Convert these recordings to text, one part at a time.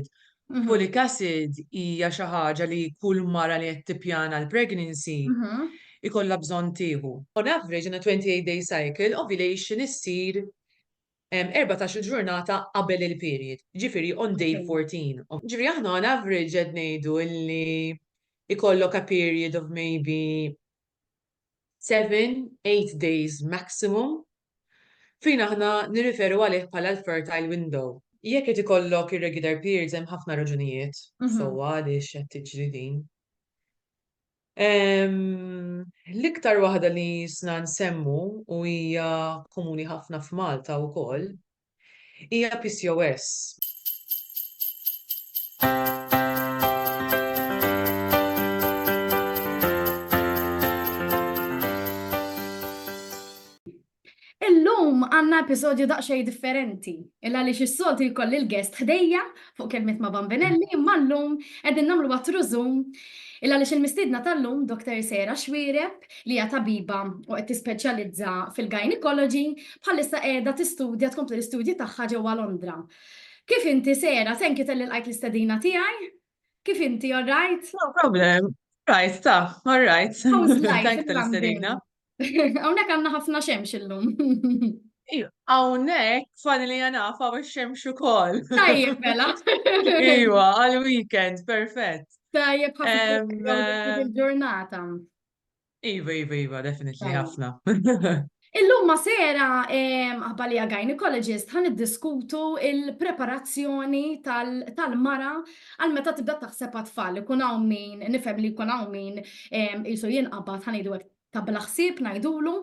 Mhm. Folic acid hija xi ħaġa li kull mara li qed tippjana l-pregnancy Mhm. ikollha bżonn tieħu. On average in a 28-day cycle, ovulation issir 14 ġurnata qabel il-period, ġifieri on day Okay. 14. Ġifieri aħna on average qed ngħidu li ikollok a period of maybe 7-8 days maximum fejn aħna nirriferu għalih bħala l-fertile window. Jekk qed ikollok irregular periods hemm ħafna raġunijiet Mhm. sewwa għaliex qed tiġri din. L-iktar waħda li jisna nsemmu u hija komuni ħafna f'Malta wkoll hija PCOS. Illum għanna episodju daqxej differenti. Illa li xis-solti jkolli l-guest ħdejja fuq kelmet ma' Bambinelli, imma llum qegħdin nagħmlu għatru Zoom. Illa li xil-mistidna tal-lum Dr. Sera Xwireb li hija tabiba u qed tispeċjalizza fil-gynecology bħalissa qiegħda tistudja tkompli l-istudji tagħha ġewwa Londra. Kif inti Sera, thank you tal-ilqajt l-istedina tiegħi? Kif inti, all right? No problem. Right, all right. How's life Thank in tal-istedina. London? Hawnhekk għandna ħafna xemx illum. Hawnhekk fani li naf hawn ix-xemx ukoll. Tajjeb mela. Iwa, għal-weekend, perfett. Tajjeb ħafna Em, il-ġurnata. Iva, definitely Tajjeb. ħafna. Illum ma sera għabalija gynecologist ħan id-diskutu il-preparazzjoni tal-mara għal meta tibda taħseb għatfall. Ikun hawn min, nifhem li jkun hawn min jisu jinqabad ħan jgħidu ta' bla-ħsieb ngħidulu.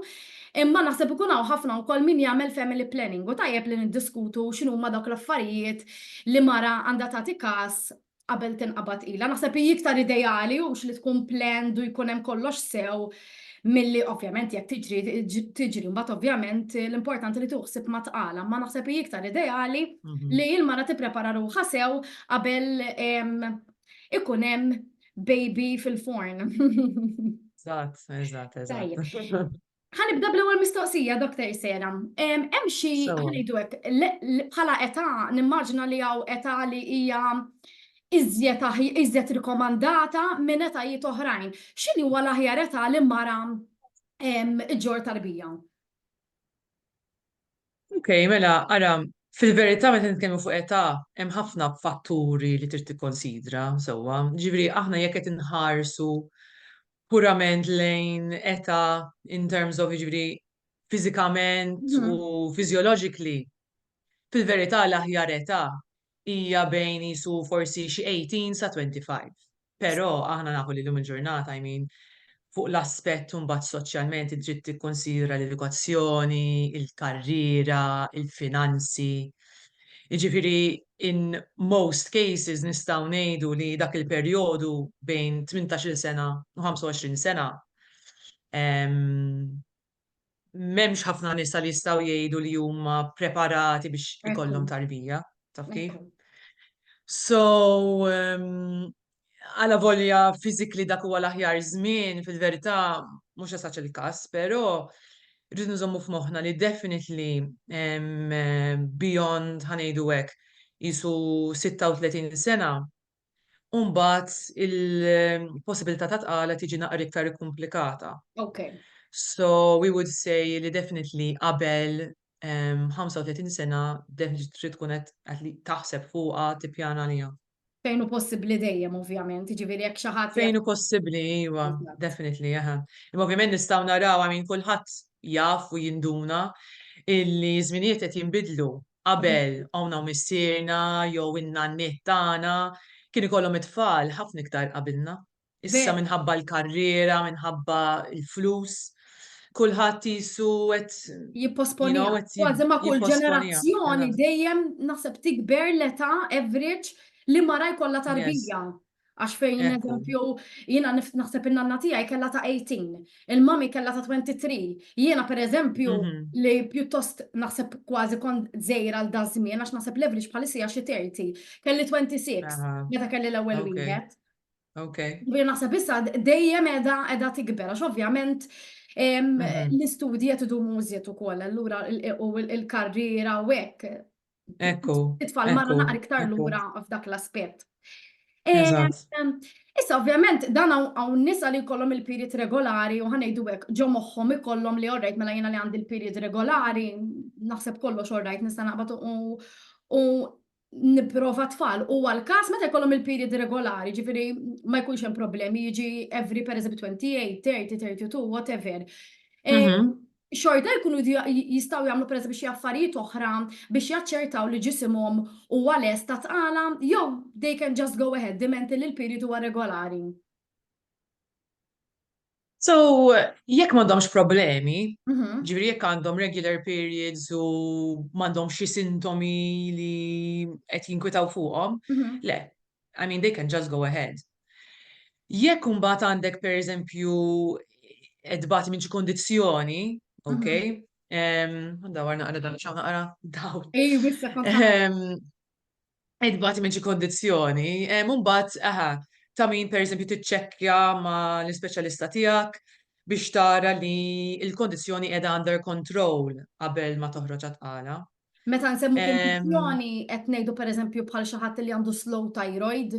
Imma naħseb ikun hawn ħafna wkoll min jagħmel family planning u tajjeb li niddiskutu x'inhuma dawk l-affarijiet li mara għandha tagħti każ qabel tinqabad ilha. Naħseb hi iktar ideali u li tkun planned u jkun hemm kollox sew milli ovvjament jekk tiġri mbagħad ovvjament l-importanti li tuħsib ma tqala, ma naħseb hi iktar ideali li l-mara tipprepara ruħha sew qabel ikun hemm baby fil-forn. Eżatt. Tajjeb. Ħanibda bl-ewwel mistoqsija, Dr. Sera. Hemm xi Sewa. ħanejdu hekk bħala età nimmaġina li hawn età li hija iżjed rikomandata minn etajiet oħrajn. X'inhi huwa l-aħjar età li mara ġġor tarbija? Okay, mela, ara, fil-verità meta nitkellmu fuq età, hemm ħafna fatturi li trid tikkonsidra sewwa. Ġifieri aħna jekk qed inħarsu purament lejn età in terms of ġifieri fiżikament u physiologically, fil-verità l-aħjar età hija bejn isu forsi xi 18 sa 25. Però aħna nafu li llum il-ġurnata, I mean, fuq l-aspett mbagħad soċjalment trid tikkonsidra l-edukazzjoni, il-karriera, il-finanzi. Jiġifieri in most cases nistgħu ngħidu li dak il-perjodu bejn 18-il sena u 25 sena m'hemmx ħafna nisa li jistgħu jgħidu li huma preparati biex ikollhom tarbija, taf kif? So, għala volja physically dak huwa l-aħjar żmien, fil-verità mhux esaċ il-każ, però rridu nżommu f'moħħna li definitely beyond ħanejdu hekk jisu 36 sena, u mbagħad il-possibilità ta' tqala tiġi naqra iktar ikkumplikata. Okay. So we would say li definitely qabel 35 sena definitely trid tkun qed taħseb fuqha tippjana għaliha. Fejn hu possibbli dejjem ovvjament, jiġifieri jekk xi ħadd Fejn hu possibbli, iva, Eżatt. definitely, aha. Imma ovvjament nistgħu naraw min kulħadd jaf u jinduna illi żminijiet qed jinbidlu. Qabel hawn missierna jew in-nanniet tagħna kien ikollhom it-tfal ħafna iktar qabilna. Issa Veru. minħabba l-karriera, minħabba l-flus, kulħadd isu qed Jipposponija. Kważi ma' kull ġenerazzjoni dejjem naħseb tikber l-età average li mara jkollha tarbija. Għax fejn eżempju jiena naħseb in-nanna tiegħi kellha ta' 18, il-mami kellha ta' 23. Jiena pereżempju li pjuttost naħseb kważi kont żgħira għal da żmien għax naħseb l-average bħalissa hija xi 30. Kelli 26 meta kelli l-ewwel wieħed. Okay. Ġifieri naħseb issa dejjem qiegħda tikber għax ovvjament l-istudji qed idumu żjed ukoll allura u l-karriera u hekk Ekku, Titfal mara ekku, naqra iktar ekku. lura f'dak l-aspett. Em, Eżatt. Issa ovvjament dan hawn nisa li jkollhom il-period regolari u ħanejdu hekk ġo moħħhom ikollhom li orrejt mela jiena li għandi il-period regolari, naħseb kollox orrejt nista' naqbad u nipprova tfal. U għal-każ meta jkollhom il-period regolari, ġifieri ma jkunx hemm problemi, jiġi every pereżempju 28, 30, 32, whatever. Mhm. Xorta jkunu jistgħu jagħmlu pereżempju xi affarijiet oħra biex jaċċertaw li ġisimhom huwa lest ta' tqala jew they can just go ahead dimenti li l-period huwa regolari. So, jekk m'għandhomx problemi, Mhm, ġifieri jekk għandhom regular periods u m'għandhomx xi sintomi li qed jinkwetaw fuqhom, mhm, le, I mean they can just go ahead. Jekk imbagħad għandek pereżempju qed bagħti minn xi kondizzjoni, mhm. okay? Ndawwar naqra dan x'hawn naqra dawl. Wissa kont Ehm, Qed bagħti minn xi kondizzjoni, mbagħad ta' min pereżempju tiċċekkja ma' l-ispeċjalista tiegħek biex tara li l-kondizzjoni qiegħda under control qabel ma toħroġ għat-tqala. meta nsemmu Ehm, kondizzjoni qed ngħidu pereżempju bħal xi ħadd li għandu slow thyroid,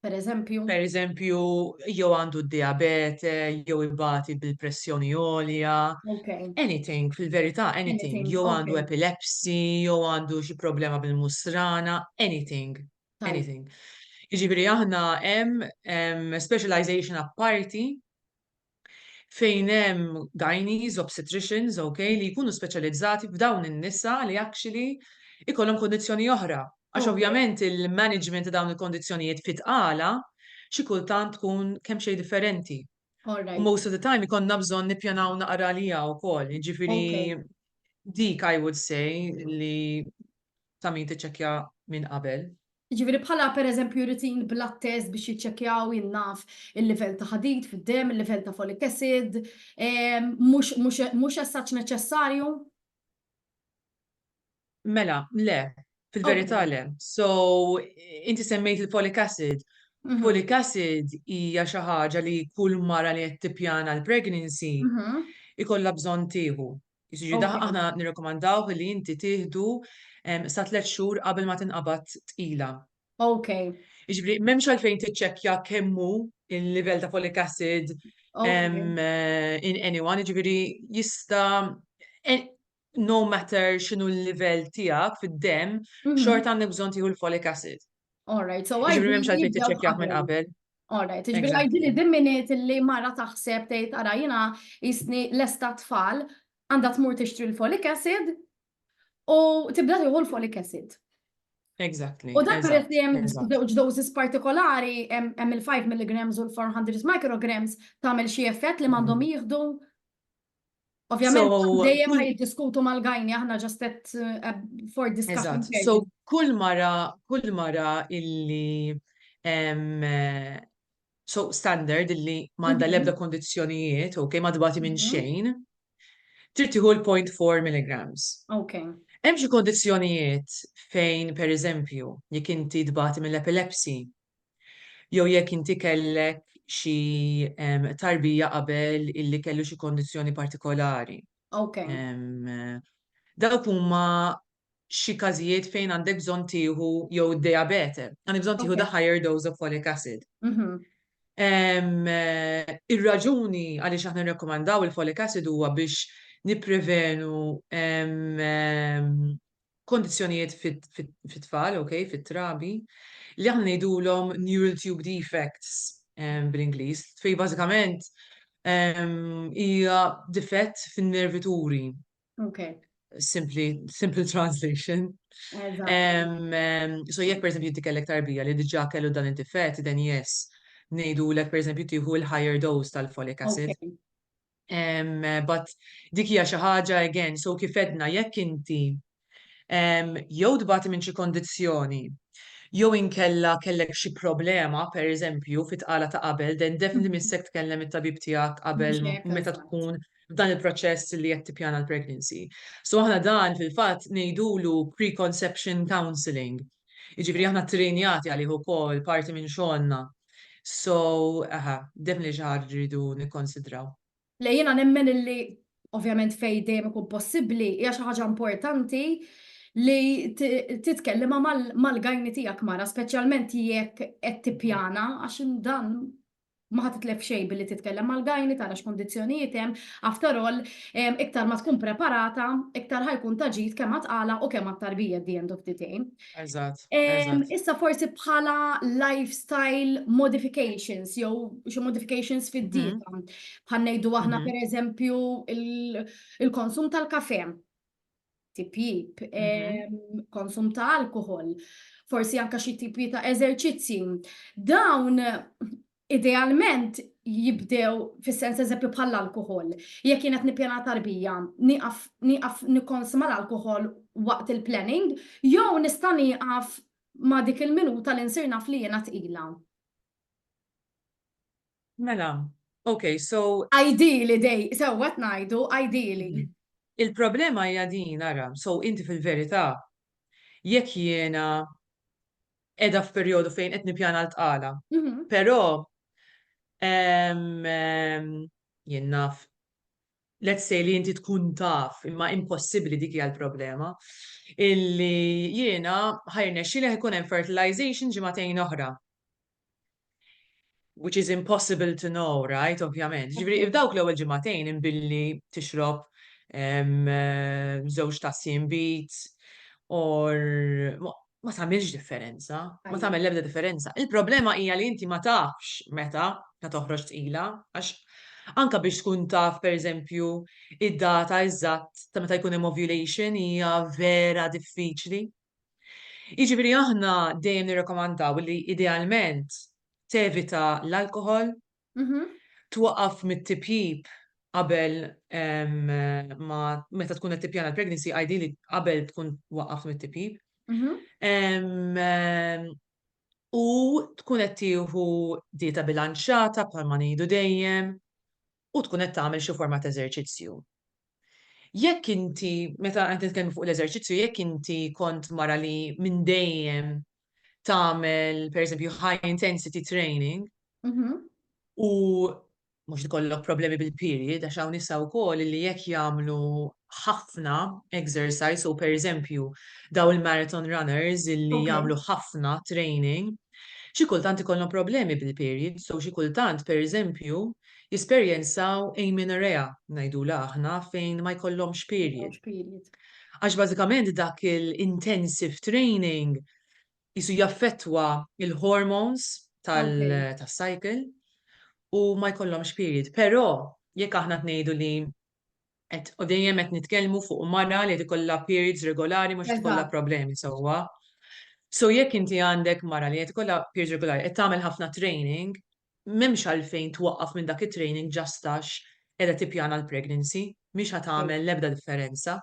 pereżempju. Pereżempju, jew għandu d-diabete, jew ibati bil-pressjoni għolja, Okay, anything, fil-verità anything, anything, jew għandu okay, epilepsy, jew għandu xi problema bil-musrana, anything, tajb. anything. Jiġifieri aħna hemm specialization apparti fejn hemm gynaes, obstetricians, okay, li jkunu speċjalizzati f'dawn in-nisa li actually ikollhom kondizzjoni oħra. Għax Okay, ovvjament il-management ta' dawn il-kondizzjonijiet fit-tqala xi kultant tkun kemm xejn differenti. all U right, most of the time ikonna bżonn nippjanaw naqra għalija wkoll. okay. Jiġifieri dik I would say li ta' min tiċċekkja minn qabel. Ġifieri bħala pereżempju routine blood test biex jiċċekkjaw jinnaf il-livell ta' ħadid fid-demm, il-livell ta' folic acid, mhux as such neċessarju? Mela, le, fil-verità Okay. le. So, inti semmejt il-folic acid. Mhm, Folic acid hija xi ħaġa li kull mara li qed tippjana l-pregnancy mhm. ikollha bżonn tieħu. Jiġifieri Okay, aħna nirrakkomandaw li inti tieħdu sa 3 xhur qabel ma tinqabad tqila. okay, Jiġifieri m'hemmx għalfejn tiċċekkja kemm hu il-livell ta' folic acid okay. in anyone, jiġifieri eh, no matter x'inhu l-livell tiegħek fid-demm, Mhm. xorta għandek bżonn tieħu l-folic acid. All right, so Jiġifieri m'hemmx ideally għalfejn jibdew tiċċekkjah minn qabel. qabel. All right, ġifieri ideally Exactly. dimminit li mara taħseb tgħid ara jiena jisni lesta tfal għandha tmur tixtri l-folic acid u tibda tieħu l-folic acid. U Exactly. dak peress Eżatt. li hemm Eżatt. żewġ doses partikolari hemm il-5 milligrams u l-400 micrograms tagħmel xi effett li m'għandhom Mhm. jieħdu. Ovvjament So, dejjem ħajiddiskutu mal-gajni aħna ġast for discussion eżatt. So, purposes. kull mara illi so standard illi m'għandha l-ebda Mhm, kondizzjonijiet, okay, ma tbati minn mhm. xejn, trid tieħu l-0.4 milligrams. Okay, Hemm xi kondizzjonijiet fejn pereżempju jekk inti tbati mill-epilepsy jew jekk inti kellek xi tarbija qabel illi kellu xi kondizzjoni partikolari. okay, Em, Dawk huma xi każijiet fejn għandek bżonn tieħu jew id-diabete, għandek bżonn tieħu the okay. higher dose of folic acid. Mhm. Ir-raġuni għaliex aħna nirrakkomandaw il-folic acid huwa biex nipprevenu kondizzjonijiet fit-tfal, okay, fit-trabi, li aħna ngħidulhom neural tube defects bl-Ingliż, fej bażikament hija difett fin-nervituri. Okay, Simple translation. eżatt. So jekk pereżempju inti kellek tarbija li diġà kellu dan id-difett, then yes, ngħidulek pereżempju tieħu l-higher dose tal-folic acid. Okay. But dik hija xi ħaġa again, so kif edna jekk inti jew tbati minn xi kondizzjoni, jew inkella kellek xi problema pereżempju fit-tqala ta' qabel, then definitely Mhm. missek tkellem it-tabib tiegħek qabel Biex hekk, meta eżatt. tkun f'dan il-proċess li qed tippjana l-pregnancy. So aħna dan fil-fatt ngħidulu preconception counseling. Jiġifieri aħna ttrejnjati għalih ukoll parti minn xogħolna. So, definitely xi ħaġa rridu nikkonsidraw. Le jiena nemmen illi ovvjament fejn dejjem ikun possibbli hija xi ħaġa importanti li titkellima mal-gajni tiegħek mara, speċjalment jekk qed tippjana għax dan ma ħatitlef xejn billi titkellem mal-gajni tara x'kundizzjonijiet hemm, after all iktar ma tkun preparata, iktar ħajkun ta' ġid kemm għat-tqala u kemm għat-tarbija at the end of the day. Eżatt, eżatt. Issa forsi bħala lifestyle modifications jew xi modifications Mhm, fid-dieta. Bħal ngħidu aħna mhm, pereżempju il-konsum tal-kafè, tipjib, mhm. konsum ta' alkohol, forsi anke xi tipi ta' eżerċizzji. Dawn idealment jibdew fis-sens eżempju bħall-alkohol. Jekk jien qed nippjana tarbija, nieqaf nikkonsma l-alkohol waqt il-planning, jew nista' nieqaf ma' dik il-minuta li nsir naf li jiena tqila. Mela, okay, so Ideally sewwa qed ngħidu ideally. mhm. Il-problema hija din ara, so inti fil-verità jekk jiena qiegħda f'perjodu fejn qed nippjana l-tqala, Mhm, però ehm, ehm, jien naf let's say li inti tkun taf, imma impossibbli dik hija l-problema, illi jiena ħajrnexxieli ħajkun hemm fertilization ġimagħtejn oħra. Which is impossible to know, right? Ovvjament. Ġifri, if dawk l-ewwel ġimagħtejn inbilli tixrob żewġ tassi imbit or ma tagħmilx differenza, ma Ajja. tagħmel l-ebda differenza. Il-problema hija li inti ma tafx meta toħroġ tqila, għax anka biex tkun taf pereżempju id-data eżatt ta' meta jkun hemm ovulation hija vera diffiċli. Jiġifieri aħna dejjem nirrekomandaw li idealment tevita l-alkohol, Mhm, twaqqaf mit-tipjib qabel ma meta tkun qed tippjana l-pregnancy ideally qabel tkun waqqaft mit-tipjib. mhm. Em, em, U tkun qed tieħu dieta bilanċjata bħalma ngħidu dejjem u tkun qed tagħmel xi forma ta' eżerċizzju. Jekk inti meta qed nitkellmu fuq l-eżerċizzju, jekk inti kont mara li minn dejjem tagħmel pereżempju high intensity training Mhm. u mhux ikollok problemi bil-period għax hawn nisa wkoll li jekk jagħmlu ħafna exercise u pereżempju daw il-marathon runners illi Okay. jagħmlu ħafna training, xi kultant ikollhom problemi bil-period, so xi kultant pereżempju jesperjenzaw amenorrhea ngħidula aħna fejn ma jkollhomx period. Mhux period. Għax bażikament dak il-intensive training jisu jaffettwa il-hormones Okay. tas-cycle u ma jkollhomx period. Però jekk aħna tnejdu li qed u dejjem qed nitkellmu fuq mara li qed ikollha periods regolari mhux tkollha Eżatt. problemi sewwa. So jekk inti għandek mara li qed ikollha periods regolari qed tagħmel ħafna training, m'hemmx għalfejn twaqqaf minn dak it-training just għax qiegħda tippjana l-pregnancy, mhix ħadd Okay. tagħmel l-ebda differenza.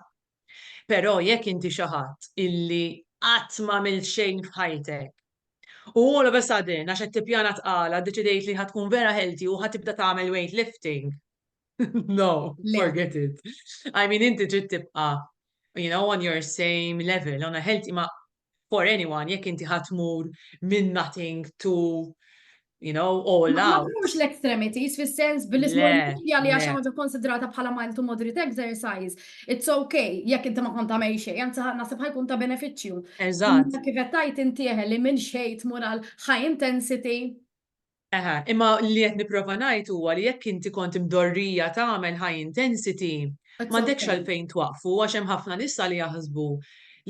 Però jekk inti xi ħadd illi qatt m'għamilt xejn f'ħajtek u all of a sudden għax qed tippjana tqala ddeċidejt li ħatkun vera healthy u ħatibda tagħmel weightlifting. No, Le. forget it. I mean inti trid tibqa' on your same level, on a healthy ma for anyone jekk inti ħatmur minn nothing to all Ma out. tmurx l-extremities fis-sens billi smur Le, mixja li għax le, ħaġa konsidrata bħala mild to moderate exercise. It's okay jekk inti ma kont tagħmel xejn, anzi naħseb ħajkun ta' benefiċċju. eżatt. Imma kif qed tgħid inti li minn xejn tmur għal high intensity. Eħe, imma li qed nipprova ngħid huwa li jekk inti kont imdorrija tagħmel high intensity, It's m'għandekx okay. għalfejn twaqfu għax hemm ħafna nisa li jaħsbu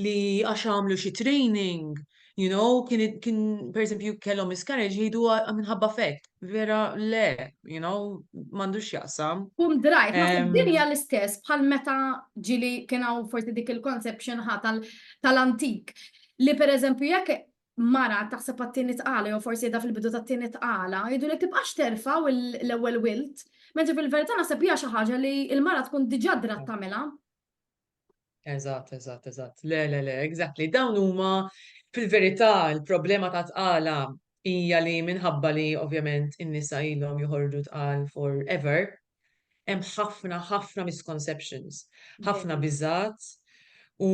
li għax għamlu xi training, kien pereżempju kellhom miscarriage jgħidu minħabba fek. Vera le, m'għandux jaqsam. Kum drajt, naħseb din Em, hija l-istess bħal meta ġieli kien hawn forsi dik il-conception tal-antik. Li pereżempju jekk mara taħseb għat-tieni tqala jew forsi qiegħda fil-bidu tat-tieni tqala, jgħidu li tibqax terfa' l-ewwel wilt, mentre fil-verità naħseb hija xi ħaġa li l-mara tkun diġà drat tagħmilha. Eżatt, eżatt, eżatt. Le, exactly. Dawn huma fil-verità il-problema ta' tqala hija li minħabba li ovvjament in-nisa ilhom joħorġu tqal forever, hemm ħafna misconceptions, ħafna Veru. biżgħat u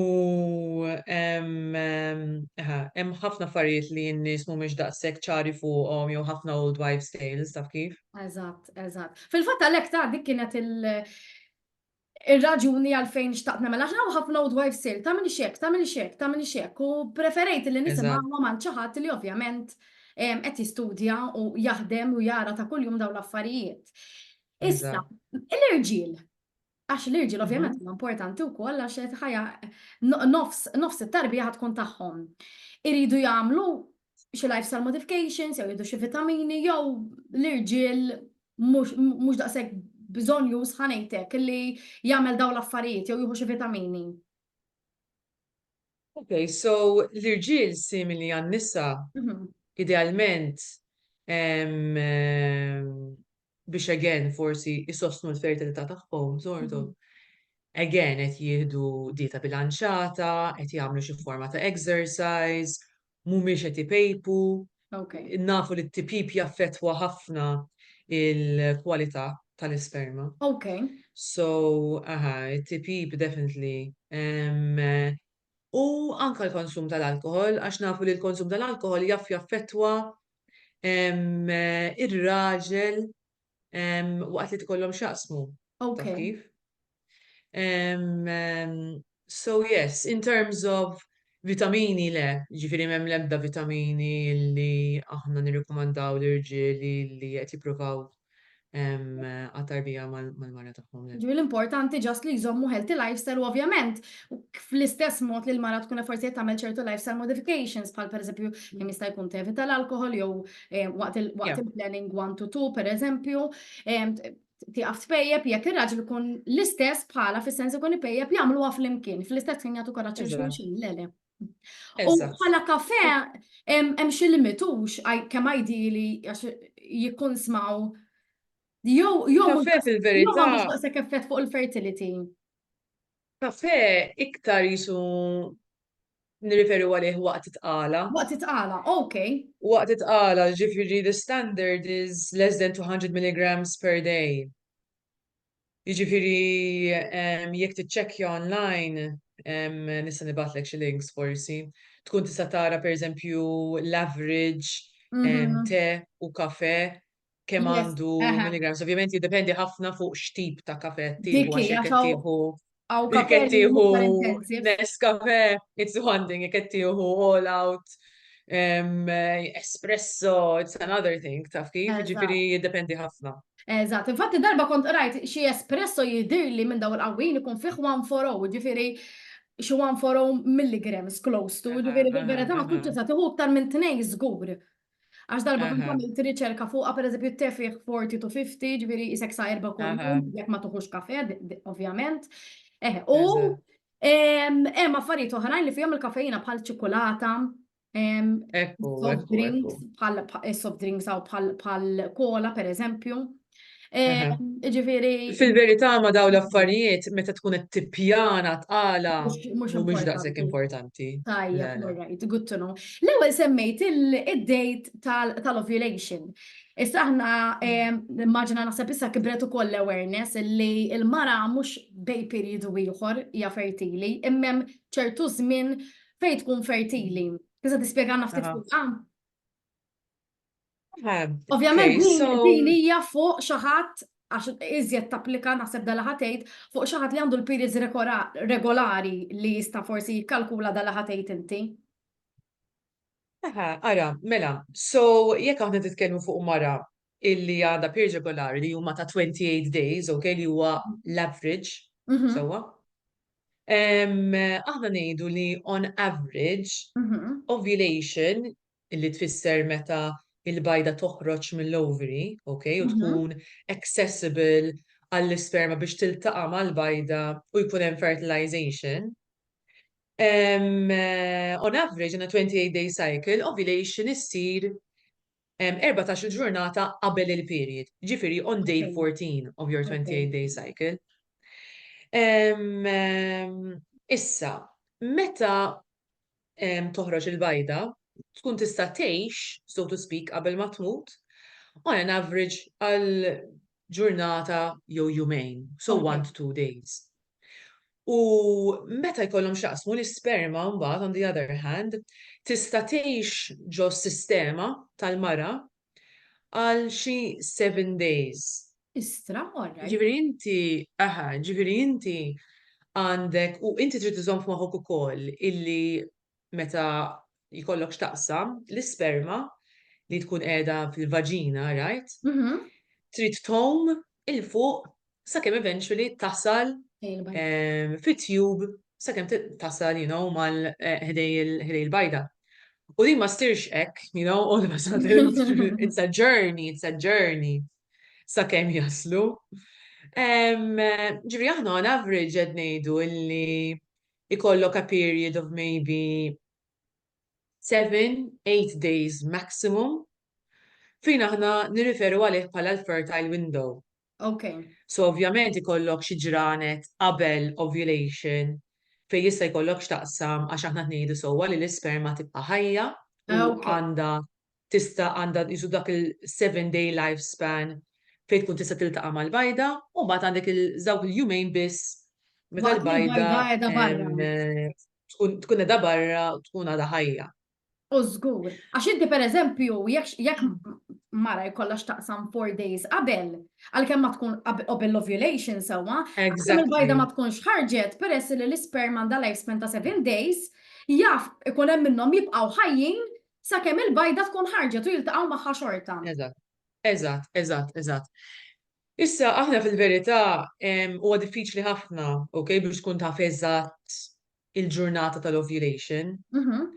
hemm ħafna affarijiet li n-nies mhumiex daqshekk ċari fuqhom jew ħafna old wives' tales taf kif? Eżatt, eżatt. Fil-fatt għalhekk ta' dik kienet ir-raġuni għalfejn xtaqt nagħmel għax hawn ħafna midwives sir tagħmel xek, tagħmel xek, tagħmel xek u preferejt li Eżatt, nisimgħuha mal xi ħadd li ovvjament qed jistudja u jaħdem u jara ta' kuljum dawn l-affarijiet. Issa, eżatt. l-irġiel, għax l-irġiel ovvjament Mhm. huma importanti wkoll għax qed ħajja nofs it-tarbija ħad tkun tagħhom. Iridu jagħmlu xi lifestyle modifications jew jieħdu xi vitamini jew l-irġiel mhux daqshekk bżonn już ħanejtek illi jagħmel dawn l-affarijiet jew jieħu xi vitamini. Okay, so l-irġiel simili għan-nisa Mhm. idealment biex again forsi isostnu l-fertilità tagħhom żordu. Mhm. Again qed jieħdu dieta bilanċata, qed jagħmlu xi forma ta' exercise, mhumiex qed ipejpu. Okay. Nafu li t-tipip jaffettwa ħafna il-kwalità tal-isperma. Okay. So, it-tipip definitely. U anka l-konsum tal-alkohol, għax nafu li l-konsum tal-alkohol jaffettwa ir-raġel waqt li tkollhom xaqsmu. Taf Okay. kif? So yes, in terms of vitamini le, ġifiri mem lebda vitamini li aħna nirrekomandaw l-irġieli li qed jippruvaw għat-tarbija mal-mara tagħhom le. Ġifieri l-importanti ġast li jżommu healthy lifestyle u ovvjament fl-istess mod li l-mara tkun forsi qed tagħmel ċertu lifestyle modifications bħal pereżempju kemm jista' jkun tevita l-alkohol jew waqt Yeah, il-planning 1 to 2 pereżempju, tieqaf tpejjeb jekk ir-raġel ikun l-istess bħala fis-sens ikun ipejjeb jagħmluha flimkien, fl-istess ħin jagħtu koraġġ il eżatt, xulxin, le le. U eżatt. bħala kafè hemm xi limitux kemm ideali għax jkun smaw jew mhux Kafè jew fil-verità, m'għandux daqshekk effett fuq il-fertility. kafè iktar jisu nirriferu għalih waqt it-tqala. Waqt titqala, okay. Waqt it-tqala, ġifiri the standard is less than 200 milligrams per day. Jiġifieri jekk tiċċekkja online, nista' nibatlek xi links forsi, tkun tista' tara pereżempju l-average Mhm. te u kafè kemm Yes, għandu eħe. milligrams. Ovvjament jiddependi ħafna fuq x'tip ta' kafè tieħu Dik għax hi jekk għax qed tieħu hawn jekk kafè qed li hu tieħu iktar intensive. Nescafè, it's one thing, jekk qed tieħu all out espresso, it's another thing, taf kif? Eżatt, Jiġifieri jiddependi ħafna. eżatt. Infatti darba kont rajt xi espresso jidhirli minn dawn il-qawwin ikun fih 140, ġifieri xi 140 milligrams close to, Aha, ġifieri aha, fil-verità ma aha, tkunx tista' tieħu iktar minn tnejn żgur. Għax darba kont aha, għamilt riċerka fuqha pereżempju t-te fih 40 to 50, ġifieri isek sa 4 kuljum, aha, jekk ma tuħux kafè ovvjament. U eżatt. hemm affarijiet oħrajn li fihom il-kafeina bħal ċokolata, Ekku, soft ekku, ekku. drinks bħal soft drinks aw bħal kola pereżempju. Aha. Ġifieri Fil-verità ma daw l-affarijiet meta tkun qed tippjana tqala mhux mhumiex daqshekk importanti. importanti. Tajjeb, Le, le. all right, good to know. L-ewwel semmejt id-date tal-ovulation. Issa aħna immaġina naħseb issa kibret ukoll l-awareness li l-mara mhux bej perjodu ieħor hija fertili, imma hemm ċertu żmien fejn tkun fertili. Tista' tispjegana ftit Aha. fuqha? Aha, Ovvjament okay, din so hija fuq xi ħadd għax iżjed tapplika naħseb dal ħatejt fuq xi ħadd li għandu l-periods regolari li jista' forsi jikkalkula dal ħatejt inti. aha, ara, mela, so jekk aħna titkellmu fuq mara illi għandha period regolari li huma ta' 28 days, okay, li huwa l-average, Mhm, sewwa. Aħna ngħidu li on average mhm, ovulation illi tfisser meta il-bajda toħroġ mill-ovary, okay, u mhm. tkun accessible għall-isperma biex tiltaqa' mal-bajda u jkun hemm fertilization. On average in a 28-day cycle, ovulation issir 14 ġurnata qabel il-period. Ġifieri on day Okay, 14 of your okay. 28-day cycle. Issa, meta toħroġ il-bajda, tkun tista' tgħix, so to speak, qabel ma tmut, on an average għal ġurnata jew jumejn, so 1 Okay. to 2 days. U meta jkollhom xaqsmu l-isperma mbagħad on the other hand, tista' tgħix ġo s-sistema tal-mara għal xi 7 days. Istra, all right. Ġifieri inti għandek u inti trid iżomm f'moħħok ukoll illi meta jkollok x'taqsam l-isperma li tkun qiegħda fil-vaġina, right? Mhm. Trid tgħum il fuq sakemm eventually tasal Il-bajt. fit-tube sakemm tasal, mal ħdej il-bajda. U din ma ssirx hekk, all of a sudden, it's a journey sakemm jaslu. Ġifieri aħna on average qed ngħidu illi ikollok a period of maybe 7, 8 days maximum fejn aħna nirriferu għalih bħala l-fertile window. Okay. So ovvjament ikollok xi ġranet qabel ovulation fejn jista' jkollok x'taqsam għax aħna ngħidu sewwa li l-isperma tibqa' ħajja u Okay. għandha jisu dak il-7-day lifespan fejn tkun tista' tiltaqa' mal-bajda u mbagħad għandek dawk il-jumejn biss meta Waqt li l-bajda l-bajda qiegħda barra. tkun qiegħda barra u tkun għadha ħajja. U żgur. Għax inti pereżempju jekk mara jkollha x'taqsam 4 days qabel, għalkemm ma tkun qabel l-ovulation sewwa, għalkemm il-bajda ma Exactly. tkunx ħarġet peress li l-isperma għandha lifespan ta' 7 days, jaf ikun hemm minnhom jibqgħu ħajjin sakemm il-bajda tkun ħarġet u jiltaqgħu magħha xorta. Eżatt. Issa aħna fil-verità huwa diffiċli ħafna, okay, biex tkun taf eżatt il-ġurnata tal-ovulation. Mhm.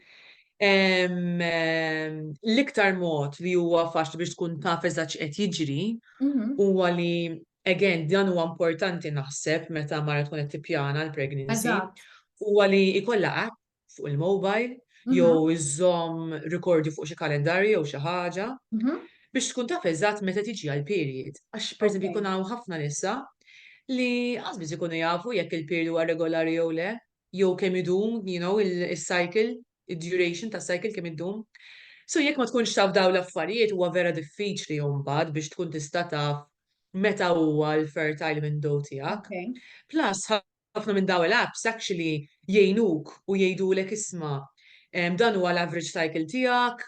L-iktar mod li huwa faċli biex tkun taf eżatt x'qed jiġri Mhm. huwa li again dan huwa importanti naħseb meta mara tkun qed tippjana l-pregnancy Eżatt. huwa li jkollha app fuq il-mobile Mhm. jew iżomm ricordi fuq xi kalendarju jew xi ħaġa Mhm. biex tkun taf eżatt meta tiġi għall-period. Għax pereżempju Okay. jkun hawn ħafna nisa li biss ikunu jafu jekk il-period huwa regolari jew le, jew kemm idum, il-cycle, id-duration tas-cycle kemm idum. So jekk ma tkunx taf dawn l-affarijiet huwa vera diffiċli mbagħad biex tkun tista' taf meta huwa l-fertile window tiegħek. Okay. Plus ħafna minn dawn il-apps actually jgħinuk u jgħidulek isma' dan huwa l-average cycle tiegħek,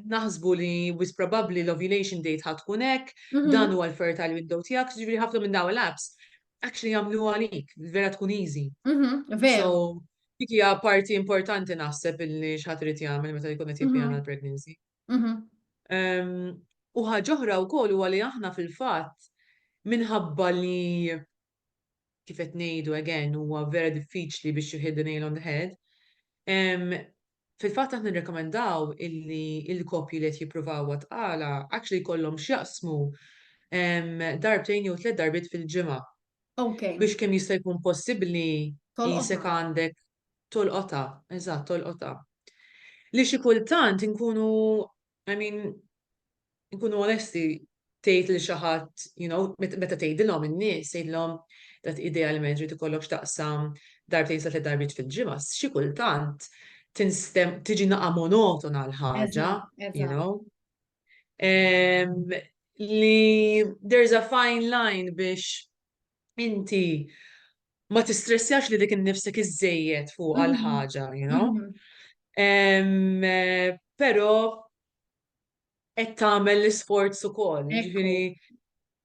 naħsbu li with probably l-ovulation date ħad tkun hekk, dan Mhm. huwa l-fertile window tiegħek, ġifieri ħafna minn dawn l-apps actually jagħmlu għalik, vera tkun easy. Mhm. Veru. So dik hija parti importanti naħseb illi x'ħadd irid jagħmel meta jkun qed jippjana Mhm. l-pregnancy. Mhm. U ħaġa oħra wkoll huwa li aħna fil-fatt minħabba li kif qed ngħidu again huwa vera diffiċli biex you hit the nail on the head. Fil-fatt aħna nirrekomendaw illi il-koppji li qed jippruvaw tqala actually jkollhom x'jaqsmu darbtejn jew 3 darbiet fil-ġimgħa Okay. biex kemm jista' jkun possibbli Tolqotha. isek għandek tolqotha, eżatt tolqotha. Li xi kultant inkunu I mean nkunu onesti tgħid li xi ħadd, meta tgħidilhom in-nies tgħidilhom that idealment trid ikollok x'taqsam darbtejn sa tliet darbiet fil-ġimgħa, xi kultant tiġi naqa' monotona l-ħaġa, Eżatt, you eżatt. know. Li there's a fine line biex inti ma tistressjax li dik innifsek iżejjed fuq Mhm. għal-ħaġa, Mhm. Però qed tagħmel l-isforz ukoll, Ekku. jiġifieri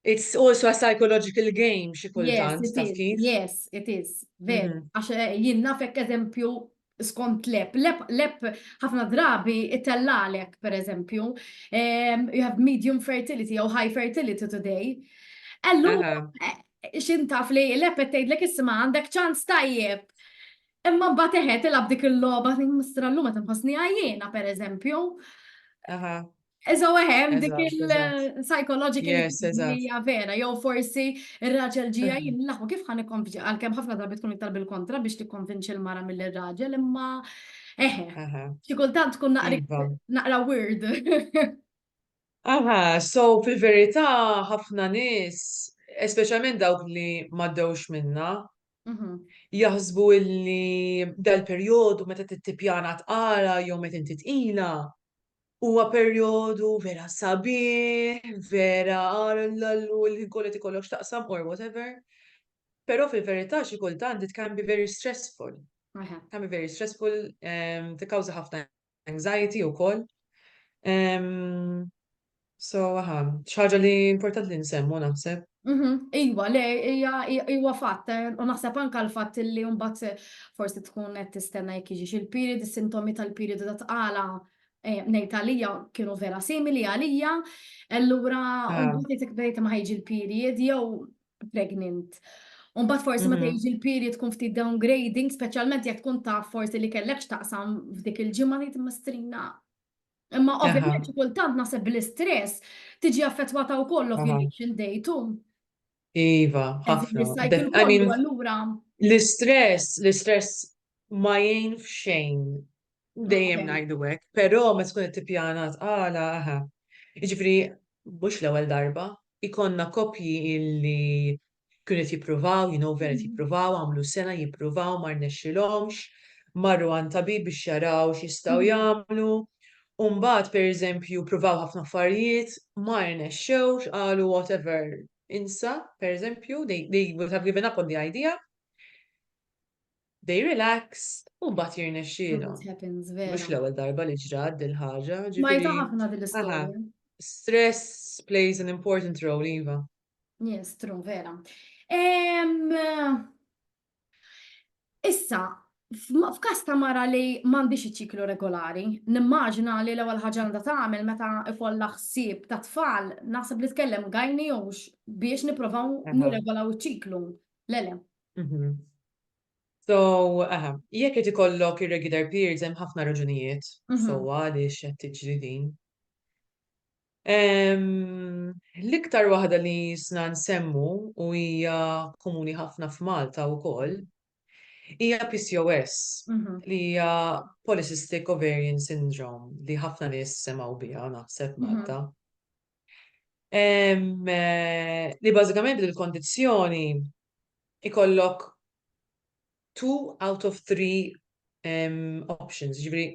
it's also a psychological game xi Yes, kultant, it taf is. kif? Yes, it is. Veru. Mhm. Għax jien nafek eżempju skont lep ħafna drabi itellalek per eżempju, you have medium fertility or high fertility today. Allu, Aha, xintaf li lep qed tgħidlek isma' għandek ċans tajjeb. Imma mbagħad eħed ilab dik il-logħba mistra llum qed inħossni għajjiena per eżempju. aha, Eżaw eħem dik eżatt. il-psychological Yes, eżatt. hija vera, jew forsi ir-raġel ġija Aha, jinlaħu kif ħan ikkonvinċi għalkemm ħafna drabi tkun iktar bil-kontra biex tikkonvinċi l-mara mill-raġel imma eħe, aha, xi kultant tkun iva. naqra weird. Aha, so fil-verità ħafna nies, speċjalment dawk li m'għaddewx minnha, Mhm. jaħsbu illi dal-perjodu meta tippjana tqara jew meta inti tqila huwa perjodu vera sabiħ, vera lallu l-ħin kollu qed ikollok x'taqsam or whatever. Però fil-verità xi kultant it can be very stressful. Eħe. Can be very stressful, tikkawża ħafna anxiety wkoll. Ehm, So, xaġa li importanti li nsemmu naħseb. Iwa, le, iwa fatt, u naħseb anka l-fatt li mbagħad forsi tkun qed tistenna jekk jiġix il-period, is-sintomi tal-period ta' tqala ngħid għalija kienu vera simili għalija, allura Ah, mbagħad jekk bdejt ma ħejġi l-period jew pregnant. Mbagħad forsi meta mhm, jiġi l-period tkun ftit downgrading, speċjalment jekk tkun taf forsi li kellekx taqsam f'dik il-ġimgħa tgħid mistrina. Imma aha, ovvjament xi kultant naħseb bl-istress tiġi affettwata wkoll aha. ovulation day tu. Iva, Eżin ħafna. is-cycle I mean, kollu allura l-istress ma jgħin f'xejn dejjem okej. ngħidu hekk, però ma tkun qed tippjana tqala Jiġifieri mhux l-ewwel darba, ikonna koppji illi kienu qed jippruvaw, vera qed Mhm, jippruvaw, għamlu sena jippruvaw ma rnexxilhomx, marru għand tabib biex jaraw x'jistgħu mhm, jagħmlu. U mbagħad pereżempju pruvaw ħafna affarijiet, ma rnexxewx, qalu whatever, insa, pereżempju, they would have given up on the idea, they relaxed, u mbagħad and jirnexxielhom. it happens Mhux vera. l-ewwel darba li ġrat dil-ħaġa, Smajta ġifieri ħafna din aha, l-istorja. stress plays an important role, Iva. Yes, true, vera. Ehm, Issa, f'każ ta' mara li m'għandix iċ-ċiklu regolari, nimmaġina li l-ewwel ħaġa għandha tagħmel meta ikollha ħsieb ta' tfal, naħseb li tkellem gajni jewx biex nippruvaw Aha. nirregolaw iċ-ċiklu. Lele. Mhm. So, jekk qed ikollok irregular periods hemm ħafna raġunijiet Mhm, sewwa għaliex qed tiġri din. L-iktar waħda li jisna nsemmu u hija komuni ħafna f'Malta wkoll hija PCOS mhm, li hija Polycystic Ovarian Syndrome li ħafna nies semgħu biha naħseb mhm, Malta. Li bażikament il-kondizzjoni ikollok 2 out of 3 options, ġifieri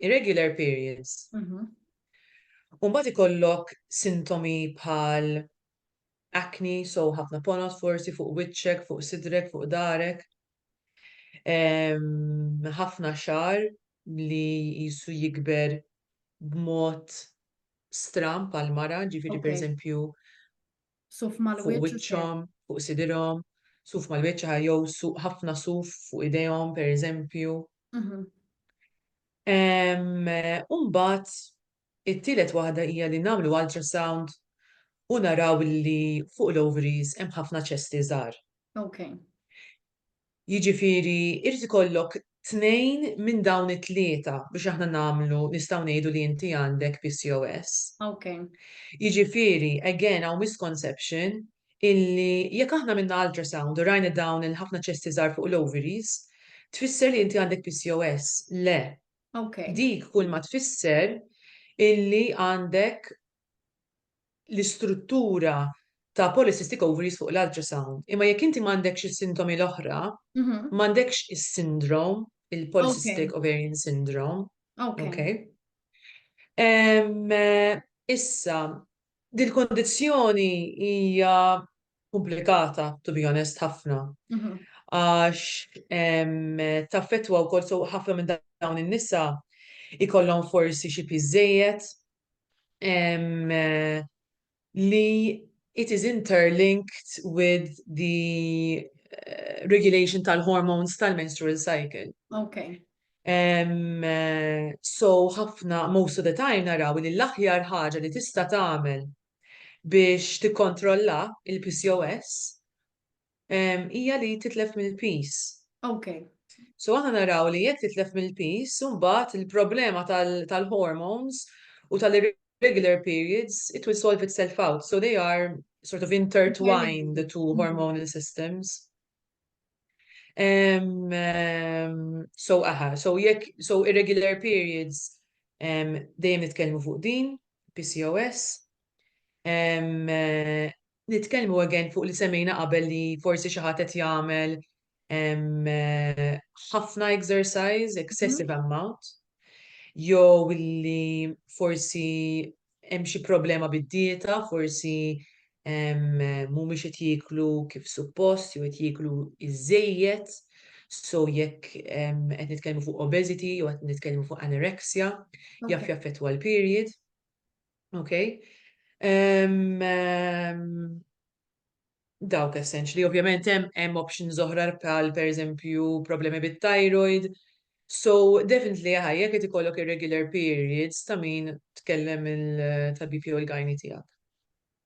irregular periods. mhm, U mbagħad ikollok sintomi bħal acne, so ħafna ponot forsi fuq wiċċek, fuq sidrek, fuq darek. Ħafna xar li jisu jikber b'mod stram pal mara, ġifieri okej. pereżempju Suf fuq mal-wiċċ u kif? wiċċhom, fuq sidrhom, suf mal-wiċċ jew ħafna suf fuq idejhom pereżempju. Mhm, Mbagħad it-tielet waħda hija li nagħmlu ultrasound u naraw li fuq l-ovaries hemm ħafna ċesti żgħar. okej, Jiġifieri irid ikollok tnejn minn dawn it-tlieta biex aħna nistgħu ngħidu li inti għandek PCOS. okej, Jiġifieri again hawn misconception illi jekk aħna minna ultrasound u rajna dawn il-ħafna ċesti żgħar fuq l-ovaries, tfisser li inti għandek PCOS. Le, okej. dik kull ma tfisser illi għandek l-istruttura ta' polycystic ovaries fuq l-ultrasound. Imma jekk inti m'għandekx is-sintomi l-oħra, Mhm, m'għandekx is-syndrome, okej, il-polycystic ovarian syndrome, okej. okay? Issa, dil-kondizzjoni hija komplikata, to be honest, ħafna. Mhm, Għax taffettwa wkoll so ħafna minn dawn in-nisa ikollhom forsi xi piżejjed, li it is interlinked with the regulation tal-hormones tal-menstrual cycle. okej. So ħafna most of the time naraw li l-aħjar ħaġa li tista' tagħmel biex tikkontrolla il-PCOS hija li titlef mill-peace. Okej. So aħna naraw li jekk titlef mill-peace, mbagħad il-problema tal-hormones u tal-irregular periods, it will solve itself out. So they are sort of intertwined, the Interlinked. two Mhm. hormonal systems. So irregular periods, dejjem nitkellmu fuq din, PCOS. Nitkellmu again fuq li semmejna qabel li forsi xi ħadd qed jagħmel ħafna exercise, Mhm. excessive amount, jew li forsi hemm xi problema bid-dieta, forsi mhumiex qed jieklu kif suppost, jew qed jieklu iżejjed. So jekk qed nitkellmu fuq obesity jew qed nitkellmu fuq anorexia, Okej. jaffettwa l-period. Okay? Em, em, Dawk essentially, ovvjament hemm options oħra bħal pereżempju problemi bit-thyroid. So definitely jekk qed ikollok irregular periods ta' min tkellem il-tabib jew il-gynae tiegħek.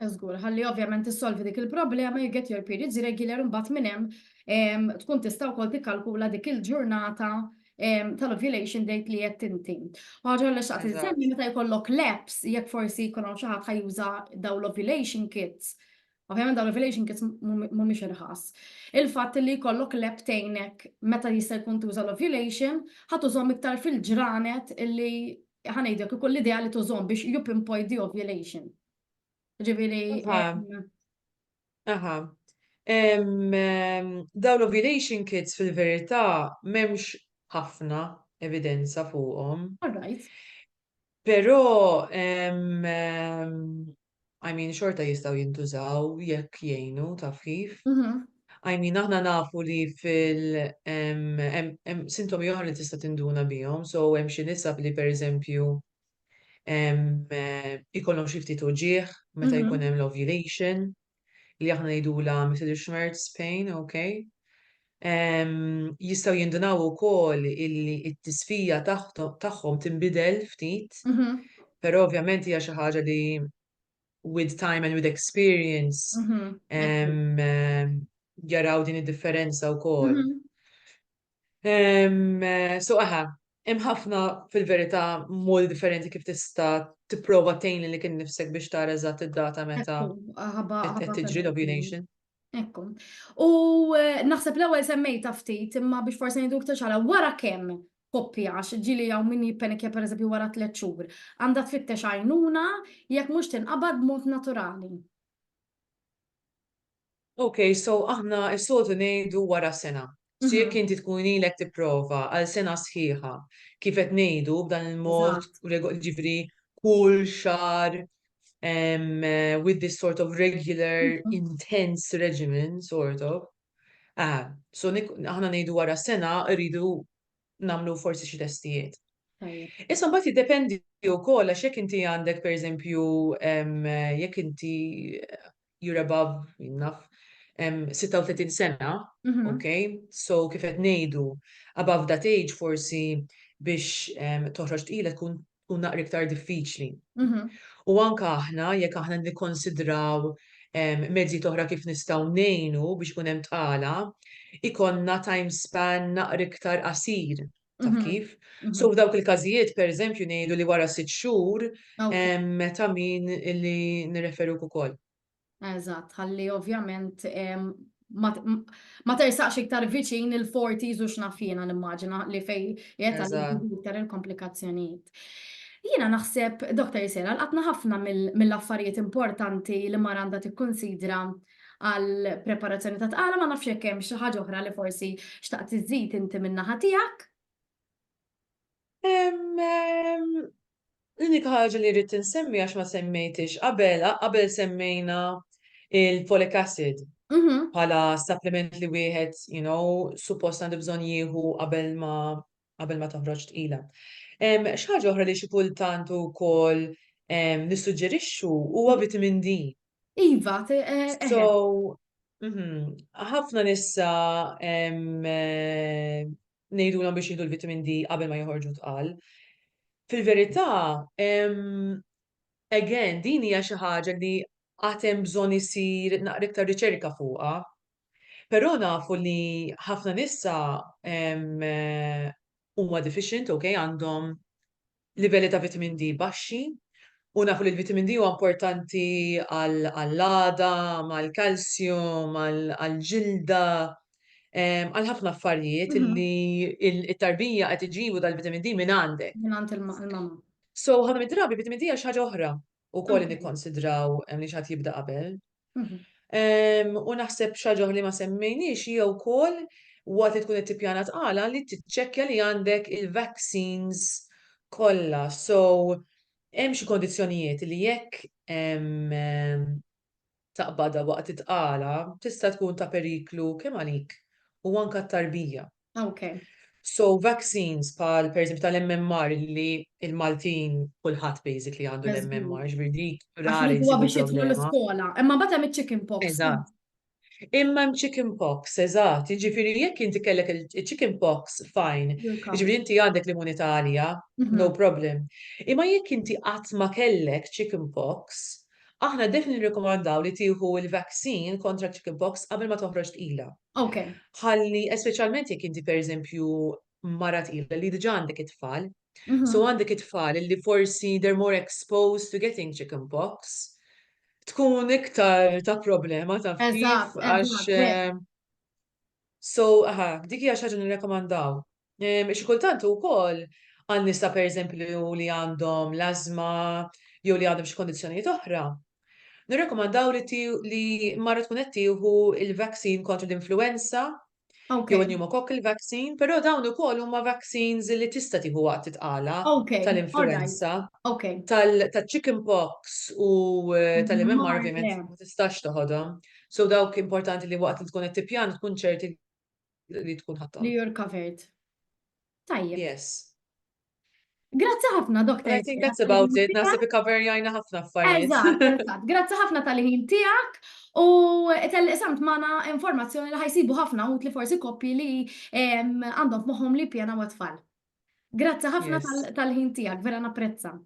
Żgur, ħalli ovvjament issolvi dik il-problema, you get your periods regular imbagħad minn hemm tkun tista' wkoll tikkalkula dik il-ġurnata tal-ovulation date li qed inti. Ħaġa li xtaqt insemmi Eżatt. meta jkollok lapse jekk forsi jkun hawn xi ħadd ħajuża dawn l-ovulation kits. Ovvjament dawn l-ovulation kits mhumiex irħas. Il-fatt li jkollok lab tgħinek meta jista' jkun tuża l-ovulation ħatużhom iktar fil-ġranet illi ħanejdlek ikun l-idea li tużhom biex you pinpoint the ovulation. Ġifieri Aha, aha. Dawn l-ovulation kits fil-verità m'hemmx ħafna evidenza fuqhom. all right. Però I mean xorta jistgħu jintużaw jekk jgħinu taf kif. Mhm, I mean aħna nafu li fil sintomi oħra li tista' tinduna bihom, so hemm xi nisa li pereżempju ikollhom xi ftit uġigħ meta jkun mhm, hemm l-ovulation li aħna ngħidula Mittelschmerz pain, okay? Jistgħu jindunaw ukoll illi t-tisfija tagħhom tinbidel ftit, mhm, però ovvjament hija xi ħaġa li with time and with experience mhm, ekku. em, em, jaraw din id-differenza wkoll. Mhm, So hemm ħafna fil-verità modi differenti kif tista' tipprova tgħin lilek innifsek biex tara eżatt id-data meta ekku, qed ħabba tiġri fehmet jiena. l-ovulation. Ekku. U naħseb l-ewwel semmejta ftit imma biex forsi ngħidu iktar ċara wara kemm koppja għax ġieli hawn min jippenikja pereżempju wara 3 xhur, għandha tfittex għajnuna jekk mhux tinqabad b'mod naturali. Okay, so aħna s-soltu ngħidu wara sena. So jekk Mhm, inti tkun ilek tipprova għal sena sħiħa kif qed ngħidu b'dan il-mod eżatt. ġifri kull xahar with this sort of regular Mhm, intense regimen sort of. So aħna ngħidu wara sena rridu nagħmlu forsi xi testijiet. tajjeb. Issa mbagħad jiddependi wkoll għax jekk inti għandek pereżempju jekk inti you're above enough 36 sena, Mhm, okay? So kif qed ngħidu above that age forsi biex toħroġ tqila tkun naqra iktar diffiċli. mhm, U anke aħna jekk aħna nikkonsidraw mezzi oħra kif nistgħu ngħinu biex ikun hemm tqala, ikonna time span naqra iktar qasir. Taf mhm, kif? So mhm. f'dawk il-każijiet pereżempju ngħidu li wara 6 xhur Okay. ta' min illi nirreferuk ukoll. Eżatt, ħalli ovvjament ma tersaqx iktar viċin il-40s u x'naf jiena nimmaġina li fej qiegħed għalli Eżatt. jżidu iktar il-komplikazzjonijiet. Jiena naħseb, Dr. Sera, lqatna ħafna mill-affarijiet importanti li mara għandha tikkunsidra għal preparazzjoni ta' tqala ma nafx jekk hemm xi ħaġa oħra li forsi xtaqt iżid inti min-naħa tiegħek. L-unika ħaġa li rrid insemmi għax ma semmejtix qabel semmejna il-folic acid Mhm, bħala supplement li wieħed, suppost għandu bżonn jieħu qabel ma toħroġ tqila. Xi ħaġa oħra li xi kultant ukoll nissuġġerixxu huwa vitamin D. iva, eħe. So, ħafna nissa ngħidulhom biex jieħdu l-vitamin D qabel ma joħorġu tqal. Fil-verità, again, din hija xi ħaġa li għad hemm bżonn isir naqra iktar riċerka fuqha, però nafu li ħafna nissa huma deficient, okay, għandhom livelli ta' vitamin D baxxi, u nafu li l-vitamin D huwa importanti għall-għada, mal-kalsjum, għall-ġilda, għal ħafna affarijiet Mhm, illi it-tarbija qed iġibu dal-vitamin D minn għandek. mingħand il-mama. So ħafna mid-drabi vitamin D hija xi ħaġa oħra wkoll li Okay. nikkonsidraw li xi ħadd jibda qabel. Mhm, U naħseb xi ħaġa oħra li ma semmejniex hija wkoll waqt li tkun qed tippjana tqala li tiċċekkja li għandek il-vaccines kollha. So hemm xi kondizzjonijiet li jekk taqbada waqt it-tqala tista' tkun ta' periklu kemm għalik u anke t-tarbija. okay. So vaccines per eżempju tal-MMR li il-Maltin kulħadd basically għandu Eżatt. l-MMR, ġifieri dik Għax rari dik huwa jsibu biex jidħlu problema. l-iskola, imma mbagħad hemm iċ-chicken pox. Eżatt. Imma hemm chicken pox, eżatt, jiġifieri jekk inti kellek il-chicken pox fine, You're jiġifieri covered. inti għandek l-immunità għalija, no Mhm. problem. Imma jekk inti qatt ma kellek chicken pox, aħna definitely nirrekomandaw li tieħu il-vaccine kontra chicken pox qabel ma toħroġ tqila. Okay. Ħalli speċjalment jekk inti pereżempju mara tqila li diġà għandek it-tfal, so Mhm. għandek it-tfal li forsi they're more exposed to getting chicken pox, tkun iktar ta' problema taf kif Eżatt, għax veru. dik hija xi ħaġa nirrekomandaw. Xi kultant ukoll għan nisa pereżempju li għandhom l-asma jew li għandhom xi kondizzjonijiet oħra. Nirrekomandaw li mara tkun qed tieħu il-vaccine kontra l-influenza jew Okay. il-pneumococcal vaccine, però dawn ukoll huma vaccines li tista' tieħu waqt titqala Okay. All right. tal-influenza. Okay. Tal-chicken pox u tal-MMR Mar ovvjament le. ma tistax toħodhom. So dawk importanti li waqt li tkun qed tippjana tkun ċerti li tkun Li ħadthom. you're covered. Tajjeb. Yes. Grazzi ħafna, Well, Dr. I think Sera, that's about tal-ħin it. Naħseb tiegħek. ikkaverjajna ħafna affarijiet. Eżatt. Grazzi ħafna tal-ħin tiegħek u tal-qasamt magħna informazzjoni li ħajsibu ħafna utli forsi koppji li għandhom f'moħħhom li ppjanaw tfal. Grazzi ħafna Yes. tal-ħin tiegħek, vera napprezza.